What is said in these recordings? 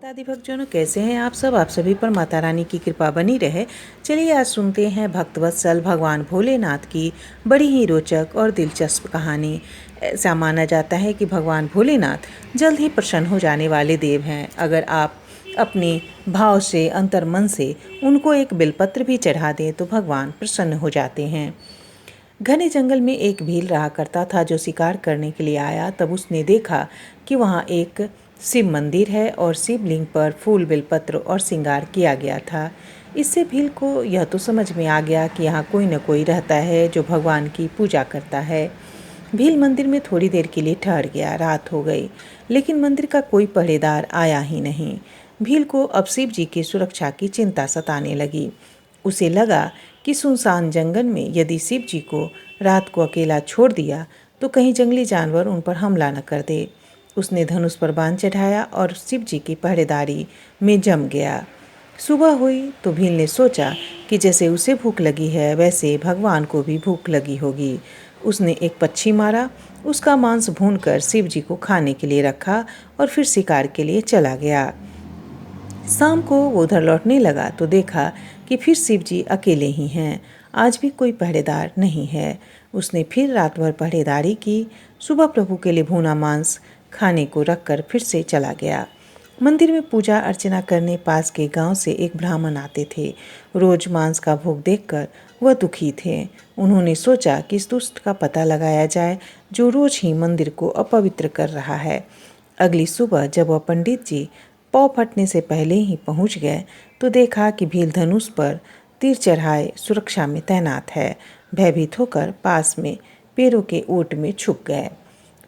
आदि भक्तजनों, कैसे हैं आप सब। आप सभी पर माता रानी की कृपा बनी रहे। चलिए आज सुनते हैं भक्तवत्सल भगवान भोलेनाथ की बड़ी ही रोचक और दिलचस्प कहानी। ऐसा माना जाता है कि भगवान भोलेनाथ जल्द ही प्रसन्न हो जाने वाले देव हैं। अगर आप अपने भाव से, अंतर्मन से उनको एक बिलपत्र भी चढ़ा दें तो भगवान प्रसन्न हो जाते हैं। घने जंगल में एक भील रहा करता था जो शिकार करने के लिए आया। तब उसने देखा कि वहाँ एक शिव मंदिर है और शिवलिंग पर फूल, बेलपत्र और श्रृंगार किया गया था। इससे भील को यह तो समझ में आ गया कि यहाँ कोई न कोई रहता है जो भगवान की पूजा करता है। भील मंदिर में थोड़ी देर के लिए ठहर गया। रात हो गई, लेकिन मंदिर का कोई पहरेदार आया ही नहीं। भील को अब शिव जी की सुरक्षा की चिंता सताने लगी। उसे लगा कि सुनसान जंगल में यदि शिव जी को रात को अकेला छोड़ दिया तो कहीं जंगली जानवर उन पर हमला न कर दे। उसने धनुष पर बाण चढ़ाया और शिव जी की पहरेदारी में जम गया। सुबह हुई तो भील ने सोचा कि जैसे उसे भूख लगी है वैसे भगवान को भी भूख लगी होगी। उसने एक पक्षी मारा, उसका मांस भूनकर शिव जी को खाने के लिए रखा और फिर शिकार के लिए चला गया। शाम को वो उधर लौटने लगा तो देखा कि फिर शिव जी अकेले ही हैं। आज भी कोई पहरेदार नहीं है। उसने फिर रात भर पहरेदारी की। सुबह प्रभु के लिए भुना मांस खाने को रखकर फिर से चला गया। मंदिर में पूजा अर्चना करने पास के गांव से एक ब्राह्मण आते थे। रोज मांस का भोग देखकर वह दुखी थे। उन्होंने सोचा कि इस दुष्ट का पता लगाया जाए जो रोज ही मंदिर को अपवित्र कर रहा है। अगली सुबह जब वह पंडित जी पौ फटने से पहले ही पहुंच गए तो देखा कि भील धनुष पर तीर चढ़ाए सुरक्षा में तैनात है। भयभीत होकर पास में पेड़ों के ओट में छुप गए।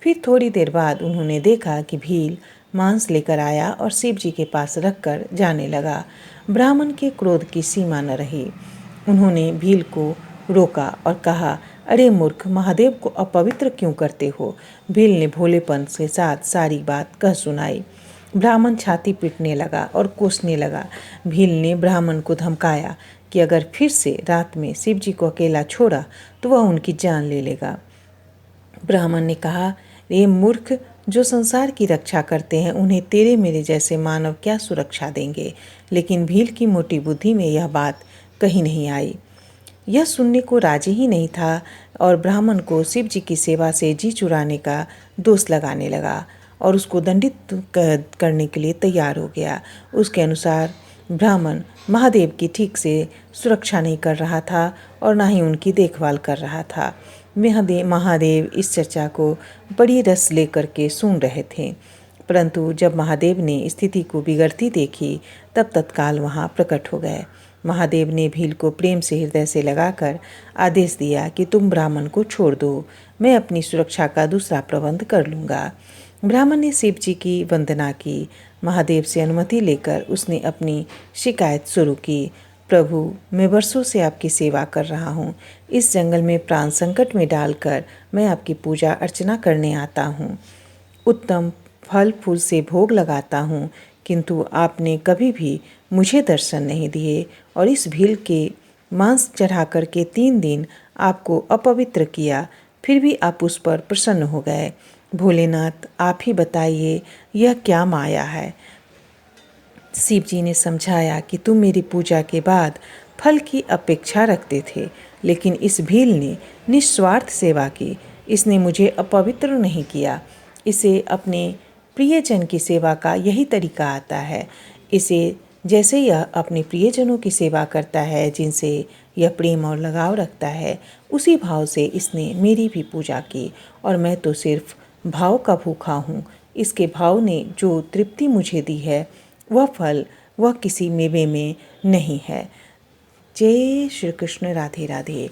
फिर थोड़ी देर बाद उन्होंने देखा कि भील मांस लेकर आया और शिव जी के पास रखकर जाने लगा। ब्राह्मण के क्रोध की सीमा न रही। उन्होंने भील को रोका और कहा, अरे मूर्ख, महादेव को अपवित्र क्यों करते हो। भील ने भोलेपन के साथ सारी बात कह सुनाई। ब्राह्मण छाती पीटने लगा और कोसने लगा। भील ने ब्राह्मण को धमकाया कि अगर फिर से रात में शिव जी को अकेला छोड़ा तो वह उनकी जान ले लेगा। ब्राह्मण ने कहा, ये मूर्ख, जो संसार की रक्षा करते हैं उन्हें तेरे मेरे जैसे मानव क्या सुरक्षा देंगे। लेकिन भील की मोटी बुद्धि में यह बात कहीं नहीं आई। यह सुनने को राजी ही नहीं था और ब्राह्मण को शिव जी की सेवा से जी चुराने का दोष लगाने लगा और उसको दंडित करने के लिए तैयार हो गया। उसके अनुसार ब्राह्मण महादेव की ठीक से सुरक्षा नहीं कर रहा था और ना ही उनकी देखभाल कर रहा था। महादेव इस चर्चा को बड़ी रस लेकर के सुन रहे थे, परंतु जब महादेव ने स्थिति को बिगड़ती देखी तब तत्काल वहाँ प्रकट हो गए। महादेव ने भील को प्रेम से हृदय से लगाकर आदेश दिया कि तुम ब्राह्मण को छोड़ दो, मैं अपनी सुरक्षा का दूसरा प्रबंध कर लूँगा। ब्राह्मण ने शिव जी की वंदना की। महादेव से अनुमति लेकर उसने अपनी शिकायत शुरू की। प्रभु, मैं वर्षों से आपकी सेवा कर रहा हूँ। इस जंगल में प्राण संकट में डालकर मैं आपकी पूजा अर्चना करने आता हूँ। उत्तम फल फूल से भोग लगाता हूँ, किंतु आपने कभी भी मुझे दर्शन नहीं दिए और इस भील के मांस चढ़ा करके 3 दिन आपको अपवित्र किया, फिर भी आप उस पर प्रसन्न हो गए। भोलेनाथ, आप ही बताइए यह क्या माया है। शिव जी ने समझाया कि तुम मेरी पूजा के बाद फल की अपेक्षा रखते थे, लेकिन इस भील ने निस्वार्थ सेवा की। इसने मुझे अपवित्र नहीं किया। इसे अपने प्रियजन की सेवा का यही तरीका आता है। इसे जैसे यह अपने प्रियजनों की सेवा करता है, जिनसे यह प्रेम और लगाव रखता है, उसी भाव से इसने मेरी भी पूजा की और मैं तो सिर्फ भाव का भूखा हूँ। इसके भाव ने जो तृप्ति मुझे दी है वह फल, वह किसी मेवे में नहीं है। जय श्री कृष्ण। राधे राधे।